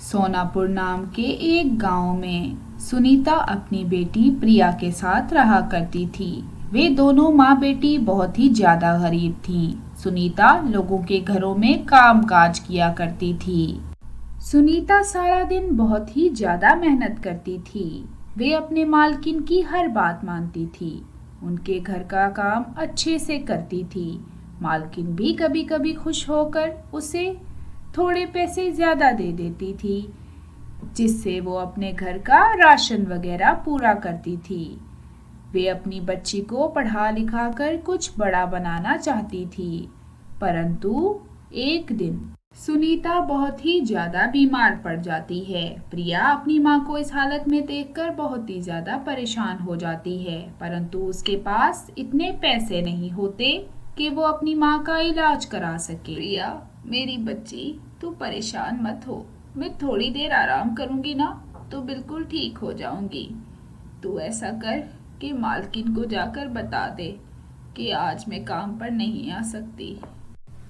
सोनापुर नाम के एक गांव में सुनीता अपनी बेटी प्रिया के साथ रहा करती थी। वे दोनों माँ बेटी बहुत ही ज्यादा गरीब थीं। सुनीता लोगों के घरों में काम काज किया करती थी। सुनीता सारा दिन बहुत ही ज्यादा मेहनत करती थी। वे अपने मालकिन की हर बात मानती थी। उनके घर का काम अच्छे से करती थी। मालकिन भी कभी कभी खुश होकर उसे थोड़े पैसे ज्यादा दे देती थी, जिससे वो अपने घर का राशन वगैरह पूरा करती थी। वे अपनी बच्ची को पढ़ा लिखा कर कुछ बड़ा बनाना चाहती थी, परंतु एक दिन सुनीता बहुत ही ज्यादा बीमार पड़ जाती है। प्रिया अपनी माँ को इस हालत में देखकर बहुत ही ज्यादा परेशान हो जाती है, परंतु उसके पास इतने पैसे नहीं होते कि वो अपनी माँ का इलाज करा सके। प्रिया, मेरी बच्ची, तू परेशान मत हो। मैं थोड़ी देर आराम करूंगी ना तो बिल्कुल ठीक हो जाऊंगी। तू ऐसा कर कि मालकिन को जाकर बता दे कि आज मैं काम पर नहीं आ सकती।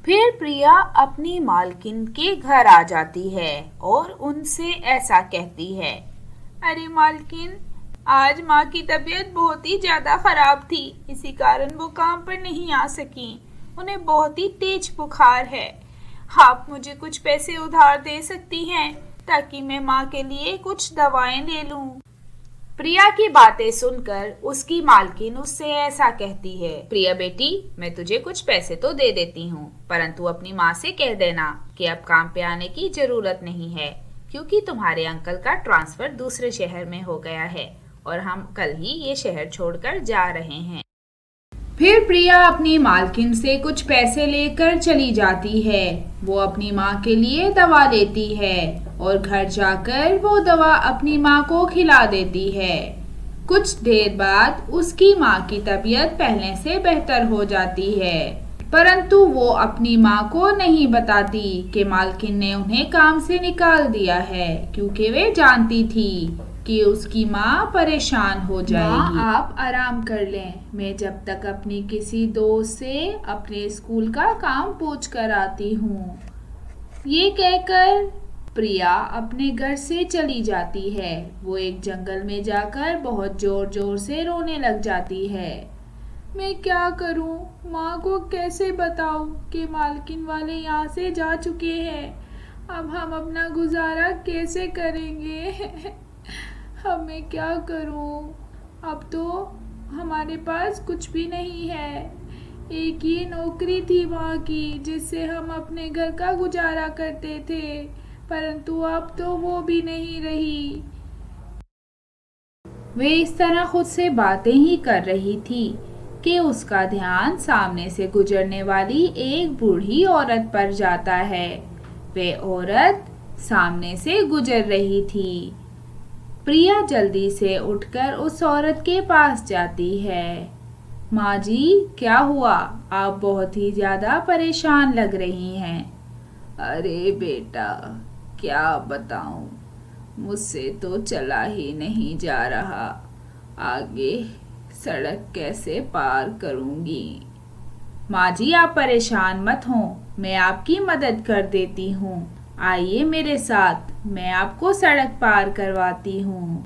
फिर प्रिया अपनी मालकिन के घर आ जाती है और उनसे ऐसा कहती है। अरे मालकिन, आज माँ की तबीयत बहुत ही ज्यादा खराब थी, इसी कारण वो काम पर नहीं आ सकी। उन्हें बहुत ही तेज बुखार है। आप मुझे कुछ पैसे उधार दे सकती हैं ताकि मैं माँ के लिए कुछ दवाएं ले लूं। प्रिया की बातें सुनकर उसकी मालकिन उससे ऐसा कहती है। प्रिया बेटी, मैं तुझे कुछ पैसे तो दे देती हूँ, परंतु अपनी माँ से कह देना कि अब काम पे आने की जरूरत नहीं है, क्योंकि तुम्हारे अंकल का ट्रांसफर दूसरे शहर में हो गया है और हम कल ही ये शहर छोड़कर जा रहे हैं। फिर प्रिया अपनी मालकिन से कुछ पैसे लेकर चली जाती है। वो अपनी माँ के लिए दवा लेती है और घर जाकर वो दवा अपनी माँ को खिला देती है। कुछ देर बाद उसकी माँ की तबीयत पहले से बेहतर हो जाती है, परंतु वो अपनी माँ को नहीं बताती कि मालकिन ने उन्हें काम से निकाल दिया है, क्योंकि वे जानती थी कि उसकी माँ परेशान हो जाएगी। माँ, आप आराम कर लें, मैं जब तक अपनी किसी दोस्त से अपने स्कूल का काम पूछ कर आती हूँ। ये कहकर प्रिया अपने घर से चली जाती है। वो एक जंगल में जाकर बहुत जोर जोर से रोने लग जाती है। मैं क्या करूं? माँ को कैसे बताऊं कि मालकिन वाले यहाँ से जा चुके हैं? अब हम अपना गुजारा कैसे करेंगे? अब मैं क्या करूं? अब तो हमारे पास कुछ भी नहीं है। एक ही नौकरी थी माँ की, जिससे हम अपने घर का गुजारा करते थे, परंतु अब तो वो भी नहीं रही। वे इस तरह खुद से बातें ही कर रही थी कि उसका ध्यान सामने से गुजरने वाली एक बूढ़ी औरत पर जाता है। वे औरत सामने से गुजर रही थी। प्रिया जल्दी से उठकर उस औरत के पास जाती है। माँ जी, क्या हुआ? आप बहुत ही ज्यादा परेशान लग रही हैं। अरे बेटा, क्या बताऊं, मुझसे तो चला ही नहीं जा रहा। आगे सड़क कैसे पार करूंगी? माँ जी, आप परेशान मत हो, मैं आपकी मदद कर देती हूँ। आइए मेरे साथ, मैं आपको सड़क पार करवाती हूँ।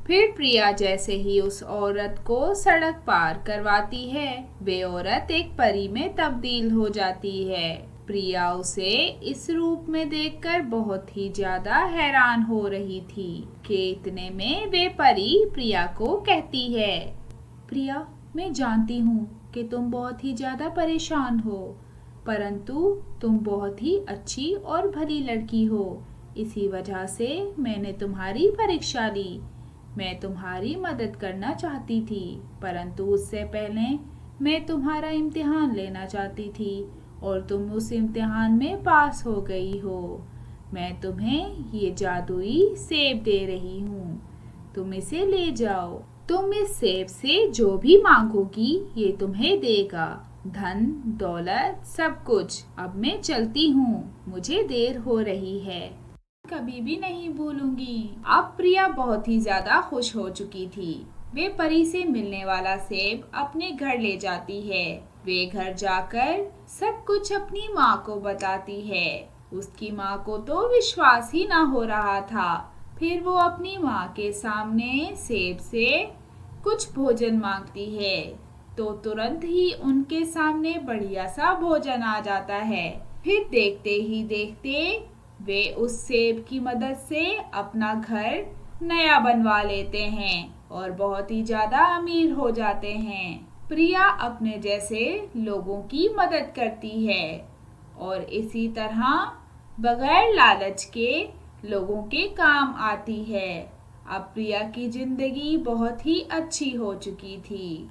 फिर प्रिया जैसे ही उस औरत को सड़क पार करवाती है, वे औरत एक परी में तब्दील हो जाती है। प्रिया उसे इस रूप में देखकर बहुत ही ज्यादा हैरान हो रही थी कि इतने में वे परी प्रिया को कहती है, प्रिया, मैं जानती हूँ कि तुम बहुत ही ज्यादा परेशान हो, परंतु तुम बहुत ही अच्छी और भली लड़की हो। इसी वजह से मैंने तुम्हारी परीक्षा ली। मैं तुम्हारी मदद करना चाहती थी, परंतु उससे पहले मैं तुम्हारा इम्तिहान लेना चाहती थी और तुम उस इम्तिहान में पास हो गई हो। मैं तुम्हें ये जादुई सेब दे रही हूँ, तुम इसे ले जाओ। तुम इस सेब से जो भी मांगोगी ये तुम्हें देगा, धन दौलत सब कुछ। अब मैं चलती हूँ, मुझे देर हो रही है। कभी भी नहीं भूलूंगी। अब प्रिया बहुत ही ज्यादा खुश हो चुकी थी। वे परी से मिलने वाला सेब अपने घर ले जाती है। वे घर जाकर सब कुछ अपनी माँ को बताती है। उसकी माँ को तो विश्वास ही ना हो रहा था। फिर वो अपनी माँ के सामने सेब से कुछ भोजन मांगती है तो तुरंत ही उनके सामने बढ़िया सा भोजन आ जाता है। फिर देखते ही देखते वे उस सेब की मदद से अपना घर नया बनवा लेते हैं और बहुत ही ज्यादा अमीर हो जाते हैं। प्रिया अपने जैसे लोगों की मदद करती है और इसी तरह बगैर लालच के लोगों के काम आती है। अब प्रिया की जिंदगी बहुत ही अच्छी हो चुकी थी।